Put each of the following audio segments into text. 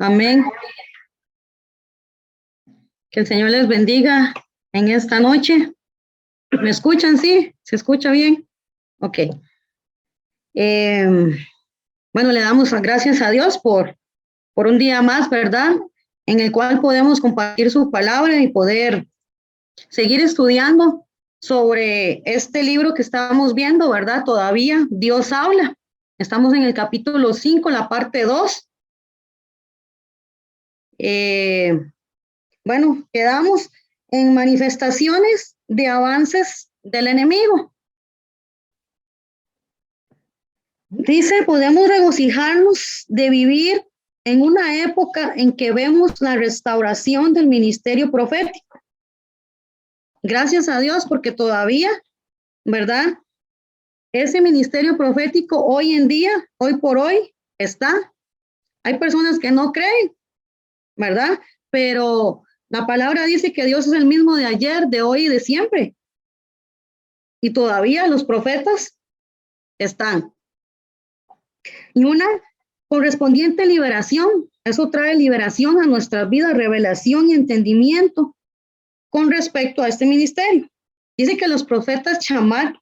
Amén. Que el Señor les bendiga en esta noche. ¿Me escuchan? ¿Sí? ¿Se escucha bien? Ok. Bueno, le damos gracias a Dios por un día más, ¿verdad? En el cual podemos compartir su palabra y poder seguir estudiando sobre este libro que estábamos viendo, ¿verdad? Todavía Dios habla. Estamos en el capítulo 5, la parte 2. Bueno, quedamos en manifestaciones de avances del enemigo. Dice, podemos regocijarnos de vivir en una época en que vemos la restauración del ministerio profético. Gracias a Dios, porque todavía, ¿verdad? Ese ministerio profético hoy en día, hoy por hoy, está. Hay personas que no creen, ¿verdad? Pero la palabra dice que Dios es el mismo de ayer, de hoy y de siempre. Y todavía los profetas están. Y una correspondiente liberación, eso trae liberación a nuestras vidas, revelación y entendimiento con respecto a este ministerio. Dice que los profetas chamar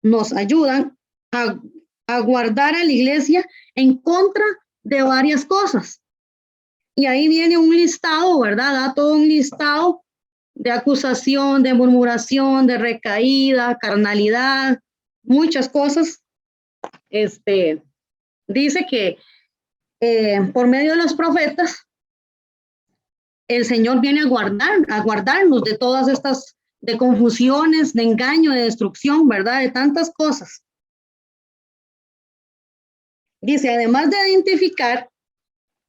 nos ayudan a guardar a la iglesia en contra de varias cosas. Y ahí viene un listado, ¿verdad? Da todo un listado de acusación, de murmuración, de recaída, carnalidad, muchas cosas. Dice que por medio de los profetas, el Señor viene a guardarnos de todas estas, de confusiones, de engaño, de destrucción, ¿verdad? De tantas cosas. Dice, además de identificar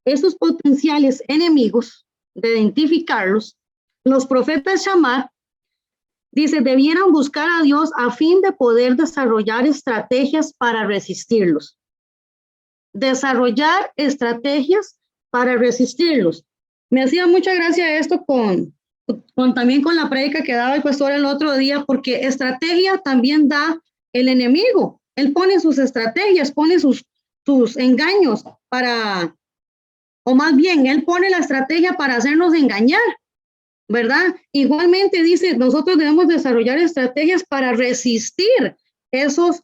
esos potenciales enemigos, de identificarlos, los profetas Shamar, dice, debieran buscar a Dios a fin de poder desarrollar estrategias para resistirlos. Desarrollar estrategias para resistirlos. Me hacía mucha gracia esto también con la prédica que daba el pastor el otro día, porque estrategia también da el enemigo. Él pone sus estrategias, pone sus engaños o más bien, él pone la estrategia para hacernos engañar, ¿verdad? Igualmente dice, nosotros debemos desarrollar estrategias para resistir esos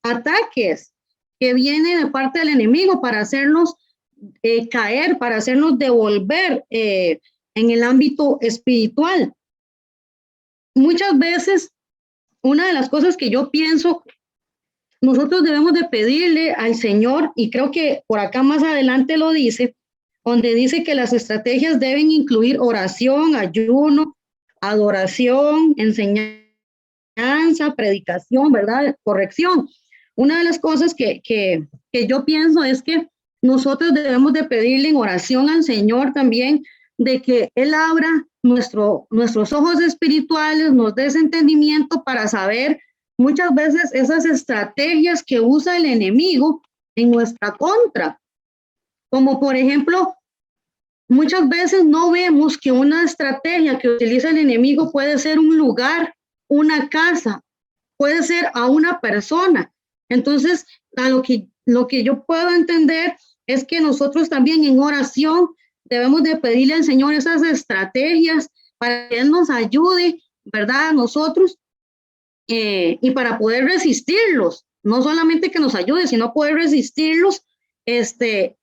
ataques que vienen de parte del enemigo, para hacernos caer, para hacernos devolver en el ámbito espiritual. Muchas veces, una de las cosas que yo pienso, nosotros debemos de pedirle al Señor, y creo que por acá más adelante lo dice, donde dice que las estrategias deben incluir oración, ayuno, adoración, enseñanza, predicación, ¿verdad? Corrección. Una de las cosas que yo pienso es que nosotros debemos de pedirle en oración al Señor también de que Él abra nuestros ojos espirituales, nos dé ese entendimiento para saber muchas veces esas estrategias que usa el enemigo en nuestra contra. Como por ejemplo, muchas veces no vemos que una estrategia que utiliza el enemigo puede ser un lugar, una casa, puede ser a una persona. Entonces, lo que yo puedo entender es que nosotros también en oración debemos de pedirle al Señor esas estrategias para que Él nos ayude, ¿verdad? A nosotros y para poder resistirlos, no solamente que nos ayude, sino poder resistirlos, ese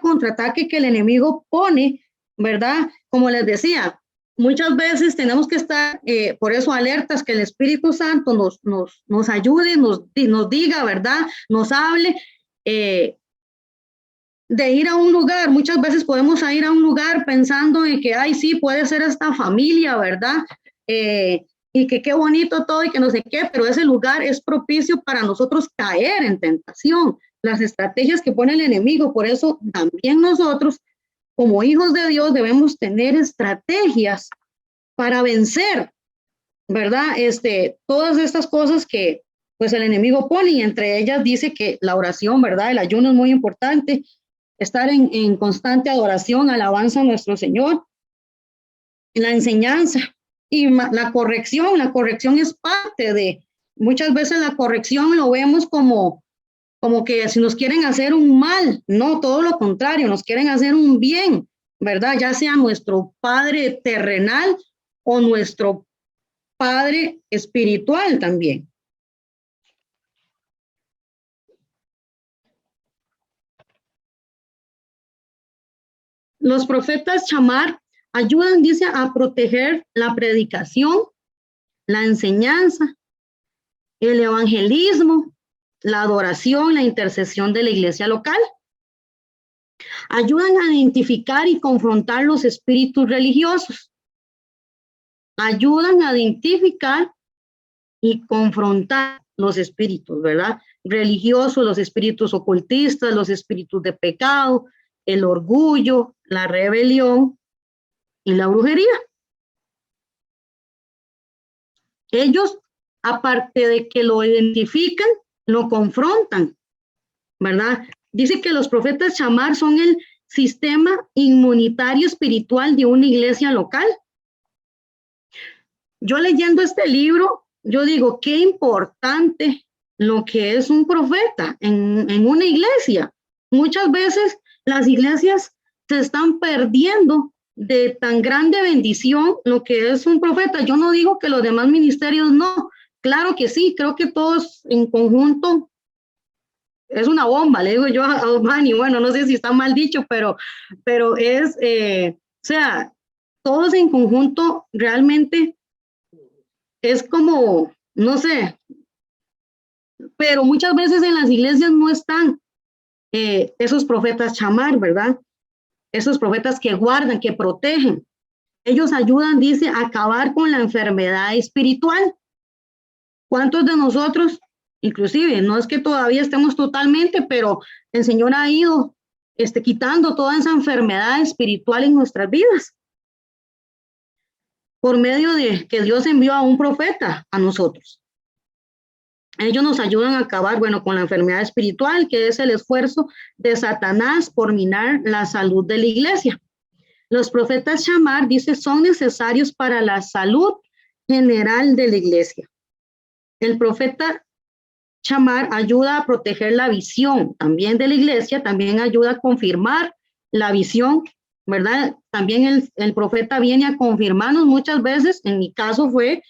contraataque que el enemigo pone, ¿verdad? Como les decía, muchas veces tenemos que estar por eso alertas, que el Espíritu Santo nos ayude, nos diga, ¿verdad? Nos hable de ir a un lugar. Muchas veces podemos ir a un lugar pensando en que, ay, sí, puede ser esta familia, ¿verdad? Y que qué bonito todo y que no sé qué, pero ese lugar es propicio para nosotros caer en tentación. Las estrategias que pone el enemigo, por eso también nosotros, como hijos de Dios, debemos tener estrategias para vencer, ¿verdad? Todas estas cosas que pues el enemigo pone, y entre ellas dice que la oración, ¿verdad? El ayuno es muy importante, estar en constante adoración, alabanza a nuestro Señor, la enseñanza y la corrección es parte de, muchas veces la corrección lo vemos como como que si nos quieren hacer un mal, no, todo lo contrario, nos quieren hacer un bien, ¿verdad? Ya sea nuestro padre terrenal o nuestro padre espiritual también. Los profetas chamar ayudan, dice, a proteger la predicación, la enseñanza, el evangelismo, la adoración, la intercesión de la iglesia local. Ayudan a identificar y confrontar los espíritus religiosos. Ayudan a identificar y confrontar los espíritus, ¿verdad? Religiosos, los espíritus ocultistas, los espíritus de pecado, el orgullo, la rebelión y la brujería. Ellos, aparte de que lo identifican, lo confrontan, ¿verdad? Dice que los profetas chamar son el sistema inmunitario espiritual de una iglesia local. Yo leyendo este libro, yo digo, qué importante lo que es un profeta en una iglesia. Muchas veces las iglesias se están perdiendo de tan grande bendición lo que es un profeta. Yo no digo que los demás ministerios no, claro que sí, creo que todos en conjunto es una bomba, le digo yo a Osmani, bueno, no sé si está mal dicho, pero es, o sea, todos en conjunto realmente es como, no sé, pero muchas veces en las iglesias no están esos profetas chamar, ¿verdad? Esos profetas que guardan, que protegen. Ellos ayudan, dice, a acabar con la enfermedad espiritual. ¿Cuántos de nosotros, inclusive, no es que todavía estemos totalmente, pero el Señor ha ido quitando toda esa enfermedad espiritual en nuestras vidas? Por medio de que Dios envió a un profeta a nosotros. Ellos nos ayudan a acabar, bueno, con la enfermedad espiritual, que es el esfuerzo de Satanás por minar la salud de la iglesia. Los profetas chamar, dice, son necesarios para la salud general de la iglesia. El profeta chamar ayuda a proteger la visión también de la iglesia, también ayuda a confirmar la visión, ¿verdad? También el profeta viene a confirmarnos muchas veces, en mi caso fue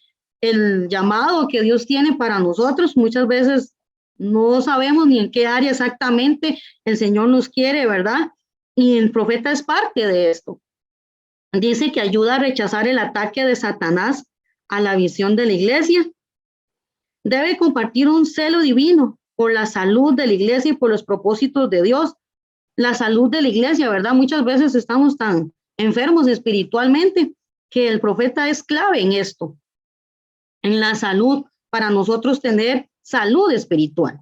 el llamado que Dios tiene para nosotros. Muchas veces no sabemos ni en qué área exactamente el Señor nos quiere, ¿verdad? Y el profeta es parte de esto. Dice que ayuda a rechazar el ataque de Satanás a la visión de la iglesia. Debe compartir un celo divino por la salud de la iglesia y por los propósitos de Dios. La salud de la iglesia, ¿verdad? Muchas veces estamos tan enfermos espiritualmente que el profeta es clave en esto, en la salud, para nosotros tener salud espiritual.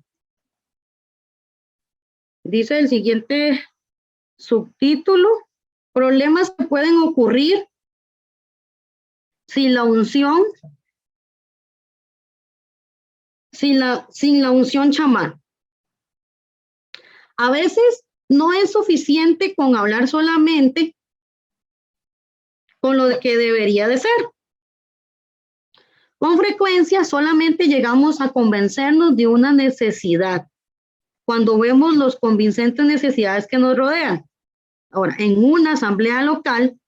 Dice el siguiente subtítulo: problemas que pueden ocurrir sin la unción, sin la unción chamán. A veces no es suficiente con hablar solamente con lo que debería de ser. Con frecuencia solamente llegamos a convencernos de una necesidad cuando vemos los convincentes necesidades que nos rodean. Ahora, en una asamblea local,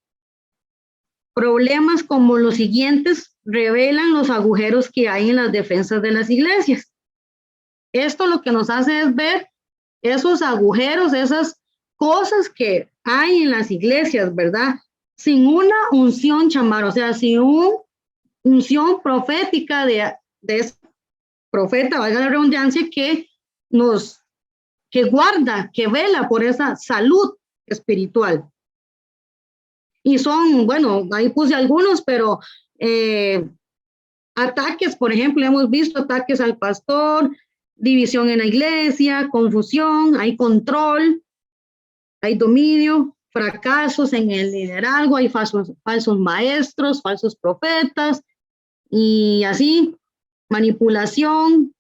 problemas como los siguientes revelan los agujeros que hay en las defensas de las iglesias. Esto lo que nos hace es ver esos agujeros, esas cosas que hay en las iglesias, ¿verdad? Sin una unción chamar, o sea, sin una unción profética de ese profeta, valga la redundancia, que guarda, que vela por esa salud espiritual. Y son, bueno, ahí puse algunos, pero ataques, por ejemplo, hemos visto ataques al pastor, división en la iglesia, confusión, hay control, hay dominio, fracasos en el liderazgo, hay falsos maestros, falsos profetas, y así, manipulación,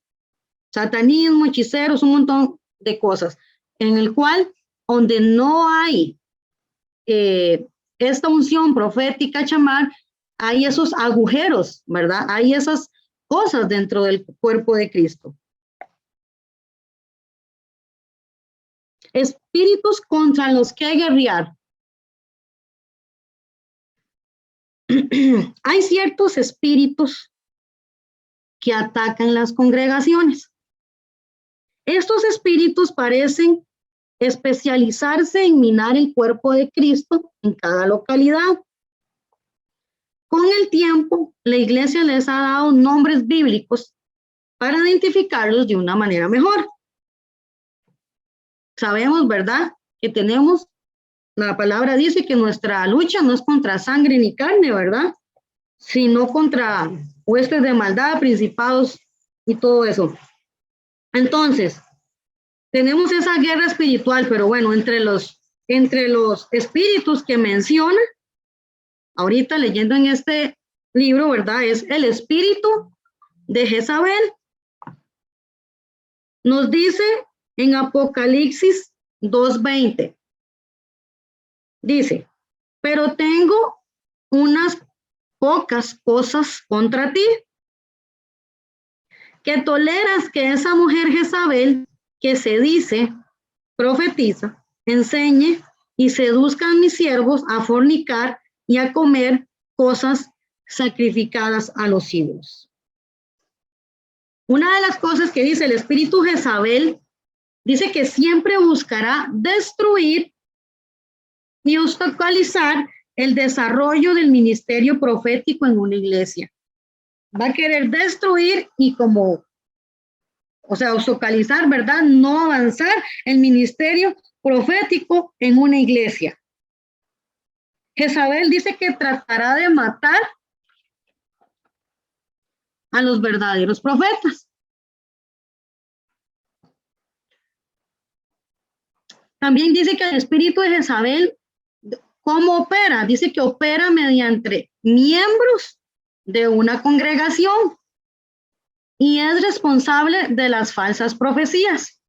satanismo, hechiceros, un montón de cosas, en el cual, donde no hay esta unción profética chamar, hay esos agujeros, ¿verdad? Hay esas cosas dentro del cuerpo de Cristo. Espíritus contra los que guerrear. Hay ciertos espíritus que atacan las congregaciones. Estos espíritus parecen especializarse en minar el cuerpo de Cristo en cada localidad. Con el tiempo, la iglesia les ha dado nombres bíblicos para identificarlos de una manera mejor. Sabemos, ¿verdad?, que tenemos, la palabra dice que nuestra lucha no es contra sangre ni carne, ¿verdad?, sino contra huestes de maldad, principados y todo eso. Entonces, tenemos esa guerra espiritual, pero bueno, entre los espíritus que menciona, ahorita leyendo en este libro, ¿verdad?, es el espíritu de Jezabel. Nos dice en Apocalipsis 2:20, dice, pero tengo unas pocas cosas contra ti, que toleras que esa mujer Jezabel, que se dice, profetiza, enseñe y seduzca a mis siervos a fornicar y a comer cosas sacrificadas a los ídolos. Una de las cosas que dice el espíritu Jezabel, dice que siempre buscará destruir y obstaculizar el desarrollo del ministerio profético en una iglesia. Va a querer destruir y obstaculizar, ¿verdad?, no avanzar el ministerio profético en una iglesia. Jezabel dice que tratará de matar a los verdaderos profetas. También dice que el espíritu de Jezabel, ¿cómo opera? Dice que opera mediante miembros de una congregación y es responsable de las falsas profecías.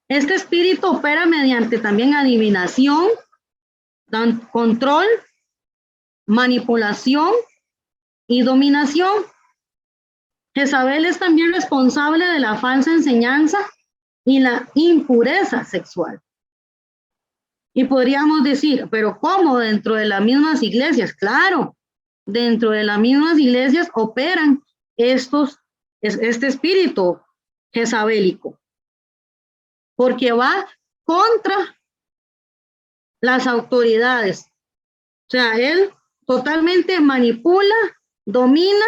Este espíritu opera mediante también adivinación, control, manipulación y dominación. Jezabel es también responsable de la falsa enseñanza y la impureza sexual. Y podríamos decir, pero ¿cómo dentro de las mismas iglesias? Claro, dentro de las mismas iglesias operan este espíritu jezabélico, porque va contra las autoridades. O sea, él totalmente manipula, domina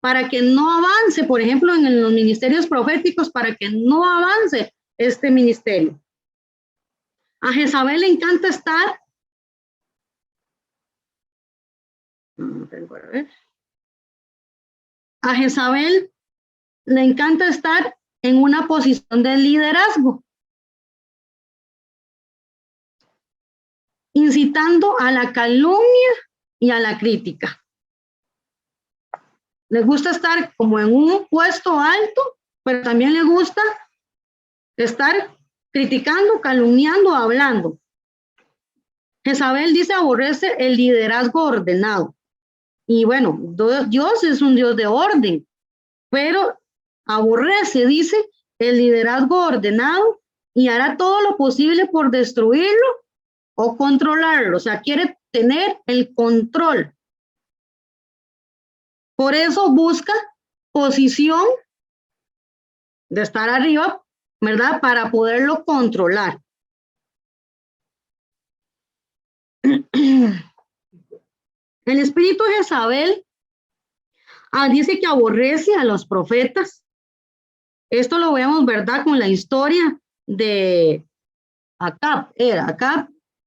para que no avance, por ejemplo, en los ministerios proféticos, para que no avance este ministerio. A Jezabel le encanta estar, a Jezabel le encanta estar en una posición de liderazgo, incitando a la calumnia y a la crítica. Le gusta estar como en un puesto alto, pero también le gusta estar criticando, calumniando, hablando. Jezabel dice aborrece el liderazgo ordenado. Y bueno, Dios es un Dios de orden, pero aborrece, dice, el liderazgo ordenado y hará todo lo posible por destruirlo o controlarlo. O sea, quiere tener el control. Por eso busca posición de estar arriba, ¿verdad?, para poderlo controlar. El espíritu de Jezabel dice que aborrece a los profetas. Esto lo vemos, ¿verdad?, con la historia de Acab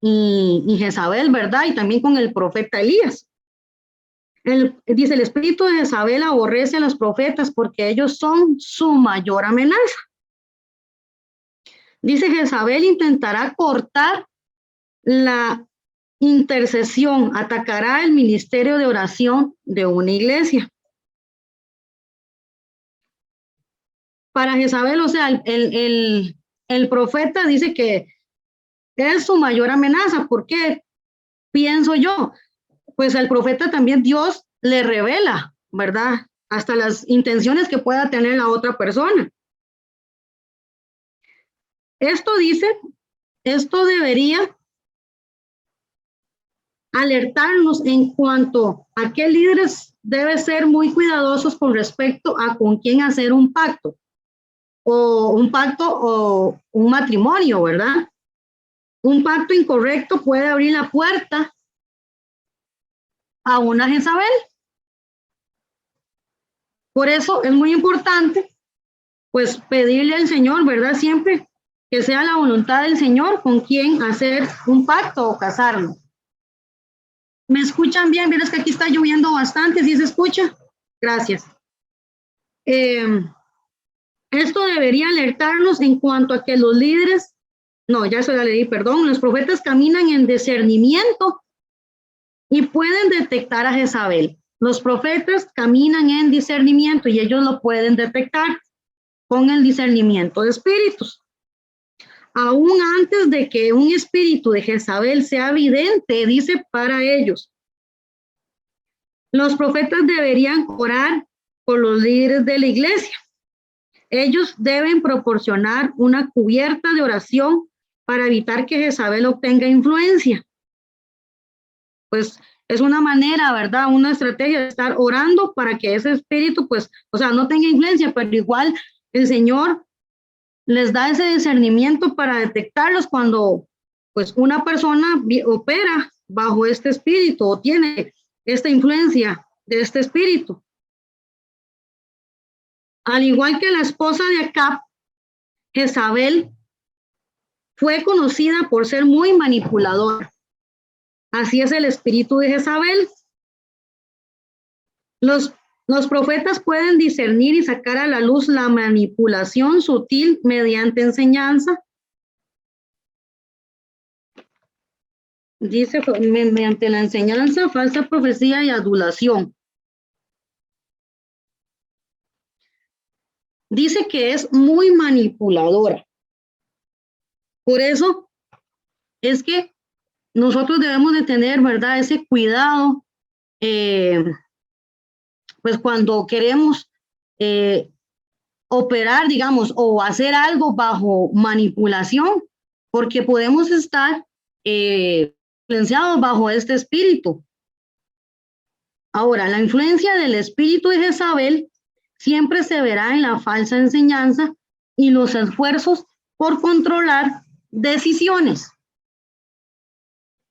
y Jezabel, ¿verdad?, y también con el profeta Elías. Dice, el espíritu de Jezabel aborrece a los profetas porque ellos son su mayor amenaza. Dice, Jezabel intentará cortar la intercesión, atacará el ministerio de oración de una iglesia. Para Jezabel, o sea, el profeta dice que es su mayor amenaza. ¿Por qué? Pienso yo, pues al profeta también Dios le revela, ¿verdad?, hasta las intenciones que pueda tener la otra persona. Esto dice, esto debería alertarnos en cuanto a que líderes deben ser muy cuidadosos con respecto a con quién hacer un pacto o un matrimonio, ¿verdad? Un pacto incorrecto puede abrir la puerta a una Jezabel. Por eso es muy importante, pues, pedirle al Señor, ¿verdad? Siempre que sea la voluntad del Señor con quién hacer un pacto o casarnos. ¿Me escuchan bien? Vieras que aquí está lloviendo bastante, ¿sí se escucha? Gracias. Esto debería alertarnos en cuanto a que los líderes, no, ya eso ya leí, perdón, los profetas caminan en discernimiento y pueden detectar a Jezabel. Los profetas caminan en discernimiento y ellos lo pueden detectar con el discernimiento de espíritus. Aún antes de que un espíritu de Jezabel sea evidente, dice para ellos. Los profetas deberían orar por los líderes de la iglesia. Ellos deben proporcionar una cubierta de oración para evitar que Jezabel obtenga influencia. Pues es una manera, ¿verdad? Una estrategia de estar orando para que ese espíritu, pues, o sea, no tenga influencia, pero igual el Señor les da ese discernimiento para detectarlos cuando, pues, una persona opera bajo este espíritu o tiene esta influencia de este espíritu. Al igual que la esposa de Acab, Jezabel fue conocida por ser muy manipuladora. Así es el espíritu de Jezabel. Los profetas pueden discernir y sacar a la luz la manipulación sutil mediante enseñanza. Dice, mediante la enseñanza, falsa profecía y adulación. Dice que es muy manipuladora. Por eso es que nosotros debemos de tener, ¿verdad?, ese cuidado, pues cuando queremos operar, digamos, o hacer algo bajo manipulación, porque podemos estar influenciados bajo este espíritu. Ahora, la influencia del espíritu de Jezabel siempre se verá en la falsa enseñanza y los esfuerzos por controlar decisiones.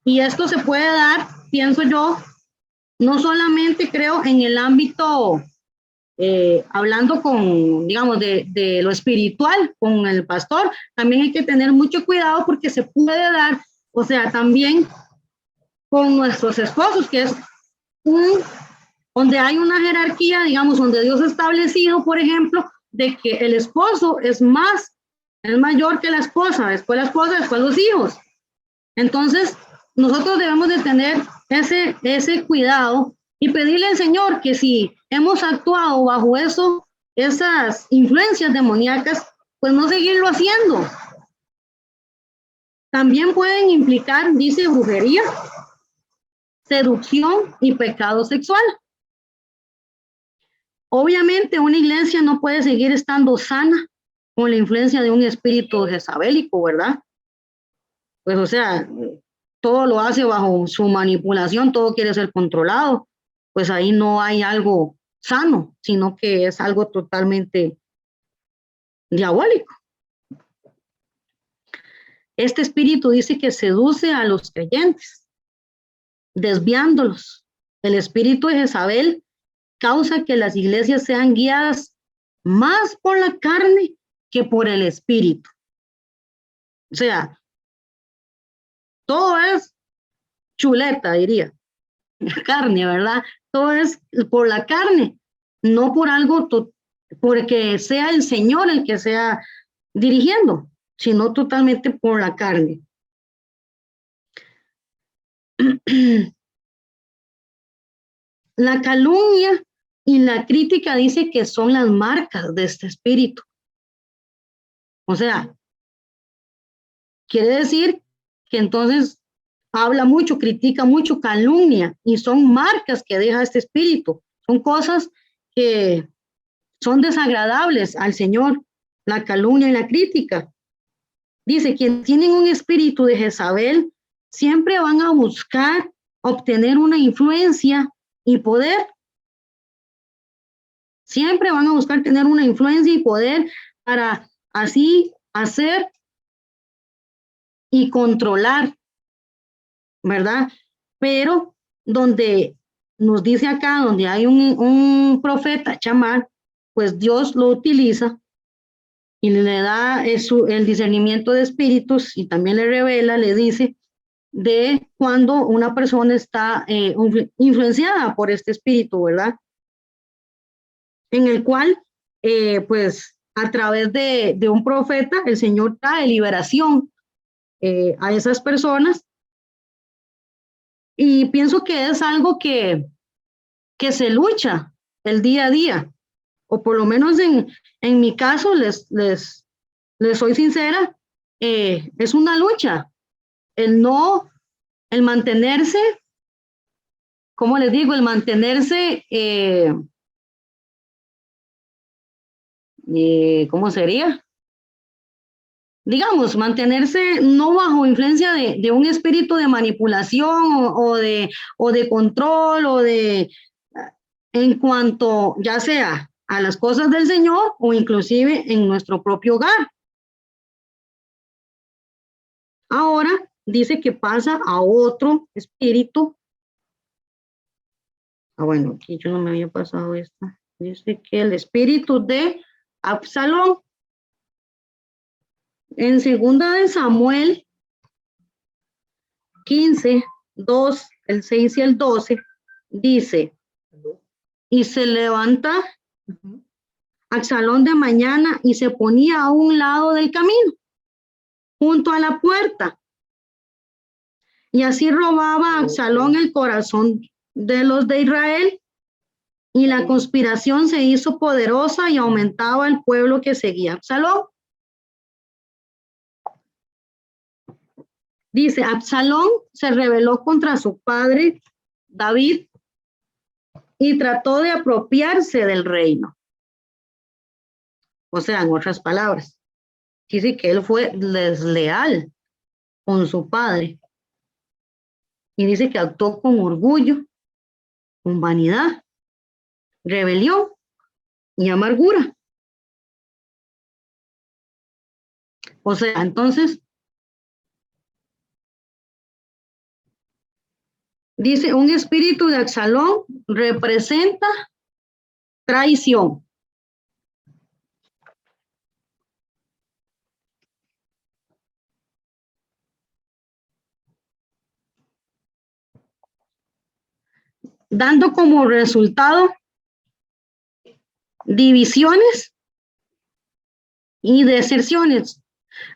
Y esto se puede dar, pienso yo, no solamente creo en el ámbito, hablando con, digamos, de lo espiritual, con el pastor, también hay que tener mucho cuidado porque se puede dar, o sea, también con nuestros esposos, que es donde hay una jerarquía, digamos, donde Dios ha establecido, por ejemplo, de que el esposo es mayor que la esposa, después los hijos. Entonces, nosotros debemos de tener ese cuidado y pedirle al Señor que si hemos actuado bajo esas influencias demoníacas, pues no seguirlo haciendo. También pueden implicar, dice, brujería, seducción y pecado sexual. Obviamente una iglesia no puede seguir estando sana con la influencia de un espíritu jezabélico, ¿verdad? Pues o sea, todo lo hace bajo su manipulación, todo quiere ser controlado, pues ahí no hay algo sano, sino que es algo totalmente diabólico. Este espíritu dice que seduce a los creyentes, desviándolos. El espíritu de Jezabel causa que las iglesias sean guiadas más por la carne que por el espíritu. O sea, todo es chuleta, diría, carne, ¿verdad? Todo es por la carne, no por algo, porque sea el Señor el que sea dirigiendo, sino totalmente por la carne. La calumnia y la crítica dice que son las marcas de este espíritu. O sea, quiere decir que entonces habla mucho, critica mucho, calumnia, y son marcas que deja este espíritu. Son cosas que son desagradables al Señor, la calumnia y la crítica. Dice, quienes tienen un espíritu de Jezabel siempre van a buscar obtener una influencia y poder. Siempre van a buscar tener una influencia y poder para así hacer y controlar, ¿verdad? Pero donde nos dice acá, donde hay un profeta, chamán, pues Dios lo utiliza y le da el discernimiento de espíritus y también le revela, le dice de cuando una persona está influenciada por este espíritu, ¿verdad? En el cual, pues, a través de un profeta, el Señor trae liberación a esas personas. Y pienso que es algo que se lucha el día a día, o por lo menos en mi caso, les soy sincera, es una lucha, el mantenerse, ¿cómo les digo? El mantenerse, ¿cómo sería? Digamos, mantenerse no bajo influencia de un espíritu de manipulación o de control en cuanto ya sea a las cosas del Señor o inclusive en nuestro propio hogar. Ahora dice que pasa a otro espíritu. Bueno, aquí yo no me había pasado esta. Dice que el espíritu de Absalón. En segunda de Samuel 15, 2, el 6 y el 12, dice, y se levanta Absalón de mañana y se ponía a un lado del camino, junto a la puerta. Y así robaba Absalón el corazón de los de Israel, y la conspiración se hizo poderosa y aumentaba el pueblo que seguía a Absalón. Dice, Absalón se rebeló contra su padre David y trató de apropiarse del reino. O sea, en otras palabras, dice que él fue desleal con su padre. Y dice que actuó con orgullo, con vanidad, rebelión y amargura. O sea, entonces, dice, un espíritu de Absalón representa traición. Dando como resultado divisiones y deserciones.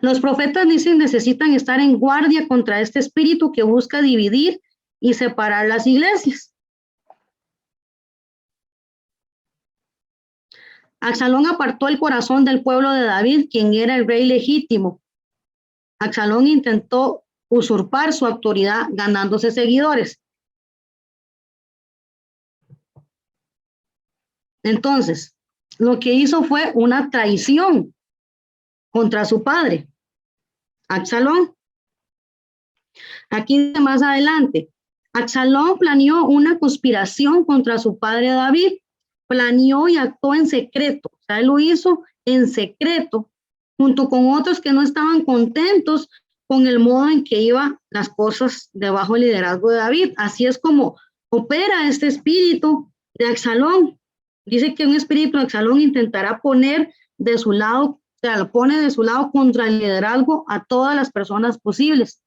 Los profetas dicen necesitan estar en guardia contra este espíritu que busca dividir y separar las iglesias. Absalón apartó el corazón del pueblo de David, quien era el rey legítimo. Absalón intentó usurpar su autoridad ganándose seguidores. Entonces, lo que hizo fue una traición contra su padre, Absalón. Aquí más adelante, Absalón planeó una conspiración contra su padre David, planeó y actuó en secreto, o sea, él lo hizo en secreto, junto con otros que no estaban contentos con el modo en que iban las cosas debajo del liderazgo de David. Así es como opera este espíritu de Absalón. Dice que un espíritu de Absalón intentará poner de su lado, o sea, lo pone de su lado contra el liderazgo a todas las personas posibles.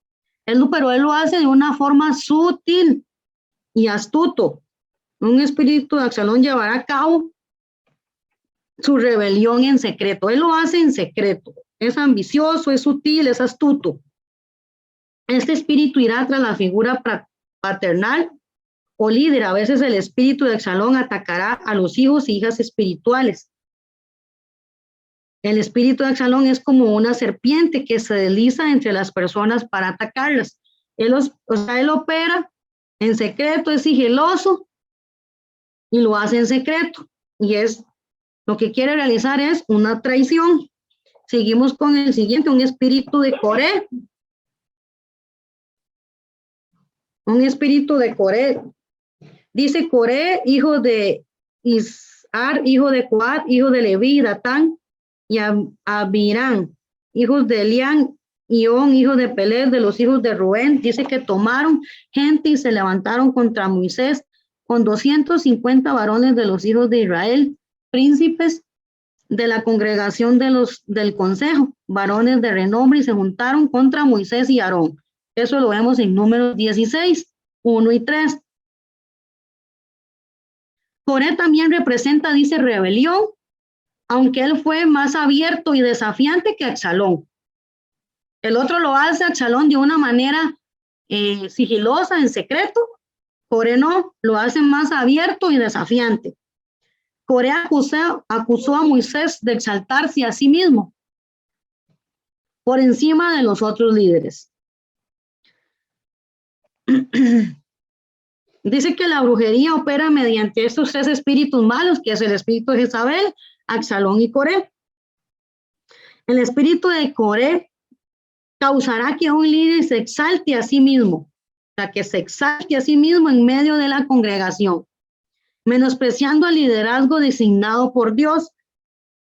Pero él lo hace de una forma sutil y astuto. Un espíritu de Absalón llevará a cabo su rebelión en secreto. Él lo hace en secreto. Es ambicioso, es sutil, es astuto. Este espíritu irá tras la figura paternal o líder. A veces el espíritu de Absalón atacará a los hijos e hijas espirituales. El espíritu de Absalón es como una serpiente que se desliza entre las personas para atacarlas. Él opera en secreto, es sigiloso y lo hace en secreto. Y lo que quiere realizar es una traición. Seguimos con el siguiente, un espíritu de Coré. Un espíritu de Coré. Dice Coré, hijo de Isar, hijo de Coat, hijo de Leví, Datán y Abirán, hijos de Elián y On, hijo de Peled, de los hijos de Rubén. Dice que tomaron gente y se levantaron contra Moisés con 250 varones de los hijos de Israel, príncipes de la congregación del consejo, varones de renombre, y se juntaron contra Moisés y Aarón. Eso lo vemos en Números 16, 1 y 3. Coré también representa, dice, rebelión, aunque él fue más abierto y desafiante que Absalón. El otro lo hace Absalón de una manera sigilosa, en secreto. Coré no, lo hace más abierto y desafiante. Coré acusó a Moisés de exaltarse a sí mismo por encima de los otros líderes. Dice que la brujería opera mediante estos tres espíritus malos, que es el espíritu de Jezabel, Absalón y Coré. El espíritu de Coré causará que un líder se exalte a sí mismo, o sea, que se exalte a sí mismo en medio de la congregación, menospreciando el liderazgo designado por Dios,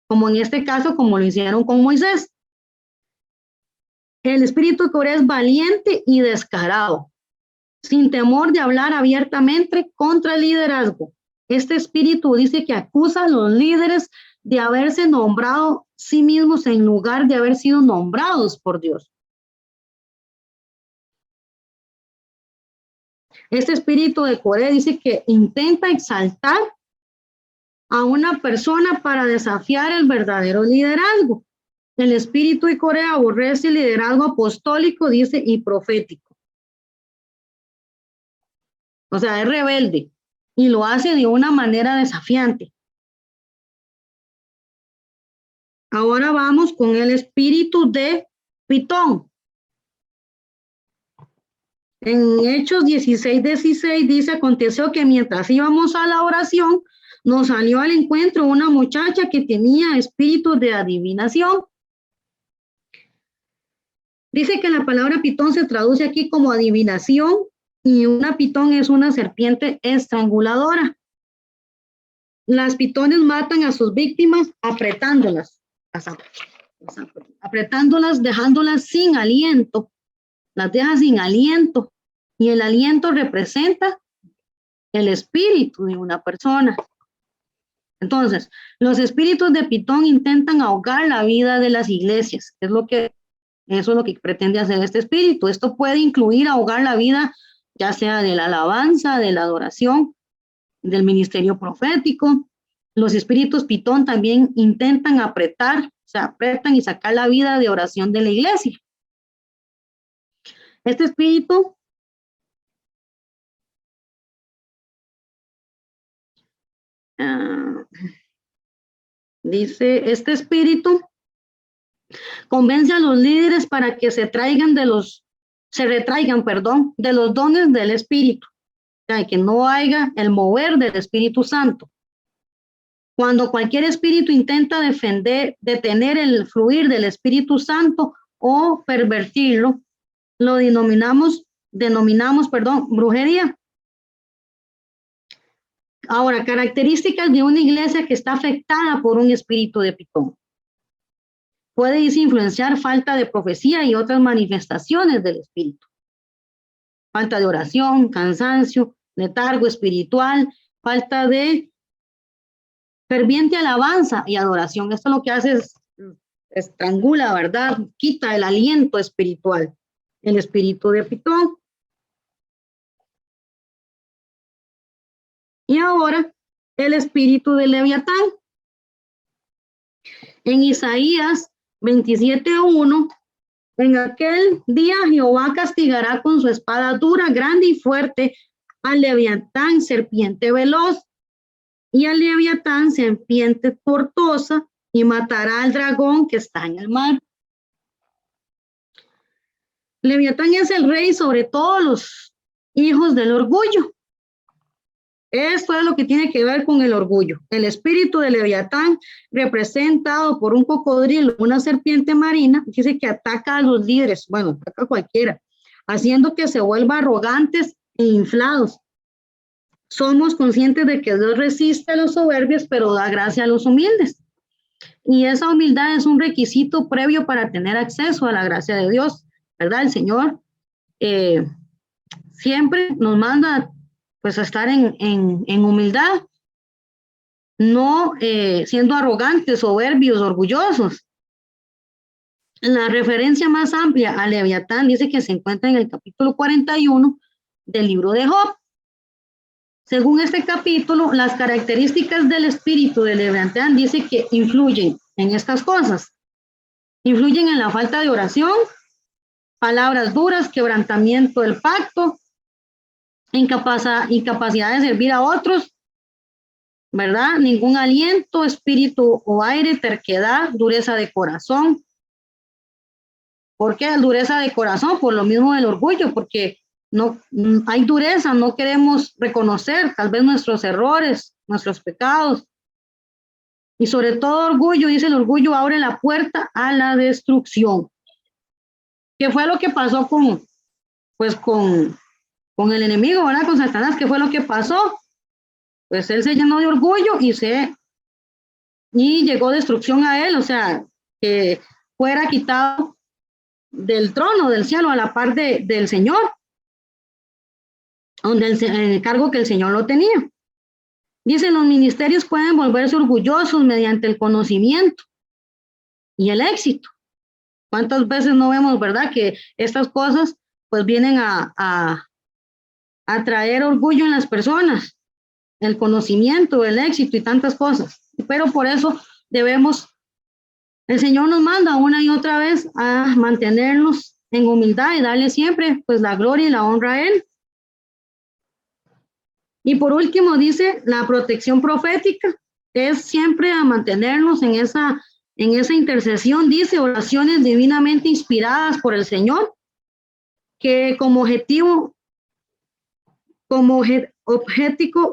como en este caso, como lo hicieron con Moisés. El espíritu de Coré es valiente y descarado, sin temor de hablar abiertamente contra el liderazgo. Este espíritu dice que acusa a los líderes de haberse nombrado sí mismos en lugar de haber sido nombrados por Dios. Este espíritu de Coré dice que intenta exaltar a una persona para desafiar el verdadero liderazgo. El espíritu de Coré aborrece el liderazgo apostólico, dice, y profético. O sea, es rebelde y lo hace de una manera desafiante. Ahora vamos con el espíritu de Pitón. En Hechos 16:16 dice, aconteció que mientras íbamos a la oración, nos salió al encuentro una muchacha que tenía espíritu de adivinación. Dice que la palabra pitón se traduce aquí como adivinación, y una pitón es una serpiente estranguladora. Las pitones matan a sus víctimas apretándolas, dejándolas sin aliento. Las deja sin aliento, y el aliento representa el espíritu de una persona. Entonces, los espíritus de pitón intentan ahogar la vida de las iglesias. Eso es lo que pretende hacer este espíritu. Esto puede incluir ahogar la vida, ya sea de la alabanza, de la adoración, del ministerio profético. Los espíritus pitón también intentan apretar, se apretan y sacar la vida de oración de la iglesia. Este espíritu dice, este espíritu convence a los líderes para que se retraigan de los dones del espíritu, o sea, que no haya el mover del Espíritu Santo. Cuando cualquier espíritu intenta detener el fluir del Espíritu Santo o pervertirlo, lo denominamos brujería. Ahora, características de una iglesia que está afectada por un espíritu de pitón. Puede influenciar falta de profecía y otras manifestaciones del espíritu. Falta de oración, cansancio, letargo espiritual, falta de ferviente alabanza y adoración. Esto lo que hace es estrangula, ¿verdad? Quita el aliento espiritual, el espíritu de pitón. Y ahora, el espíritu de Leviatán. En Isaías 27:1, en aquel día Jehová castigará con su espada dura, grande y fuerte al Leviatán, serpiente veloz, y al Leviatán, serpiente tortuosa, y matará al dragón que está en el mar. Leviatán es el rey sobre todos los hijos del orgullo. Esto es lo que tiene que ver con el orgullo. El espíritu de Leviatán, representado por un cocodrilo, una serpiente marina, dice que ataca a los líderes, bueno, ataca a cualquiera, haciendo que se vuelvan arrogantes e inflados. Somos conscientes de que Dios resiste a los soberbios, pero da gracia a los humildes. Y esa humildad es un requisito previo para tener acceso a la gracia de Dios, ¿verdad? El Señor siempre nos manda pues a estar en humildad, no siendo arrogantes, soberbios, orgullosos. La referencia más amplia a Leviatán dice que se encuentra en el capítulo 41 del libro de Job. Según este capítulo, las características del espíritu de Leviatán dice que influyen en estas cosas. Influyen en la falta de oración, palabras duras, quebrantamiento del pacto, incapacidad de servir a otros, ¿verdad? Ningún aliento, espíritu o aire, terquedad, dureza de corazón. ¿Por qué dureza de corazón? Por lo mismo del orgullo, porque no hay dureza, no queremos reconocer tal vez nuestros errores, nuestros pecados. Y sobre todo orgullo, dice el orgullo abre la puerta a la destrucción. ¿Qué fue lo que pasó con el enemigo, ¿verdad? Con Satanás? ¿Qué fue lo que pasó? Pues él se llenó de orgullo y llegó destrucción a él, o sea, que fuera quitado del trono del cielo a la par del Señor, donde el cargo que el Señor lo tenía. Dice, los ministerios pueden volverse orgullosos mediante el conocimiento y el éxito. ¿Cuántas veces no vemos, verdad, que estas cosas pues vienen a traer orgullo en las personas? El conocimiento, el éxito y tantas cosas. Pero por eso el Señor nos manda una y otra vez a mantenernos en humildad y darle siempre pues la gloria y la honra a Él. Y por último dice, la protección profética es siempre a mantenernos en esa intercesión, dice, oraciones divinamente inspiradas por el Señor, que como objetivo,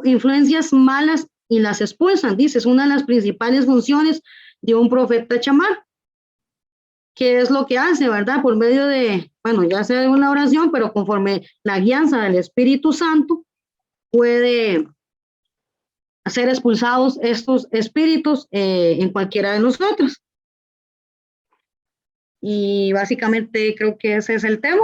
influencias malas y las expulsan, dice, es una de las principales funciones de un profeta chamar. ¿Qué es lo que hace, verdad? Por medio de, bueno, ya sea de una oración, pero conforme la guianza del Espíritu Santo, puede ser expulsados estos espíritus en cualquiera de nosotros. Y básicamente creo que ese es el tema.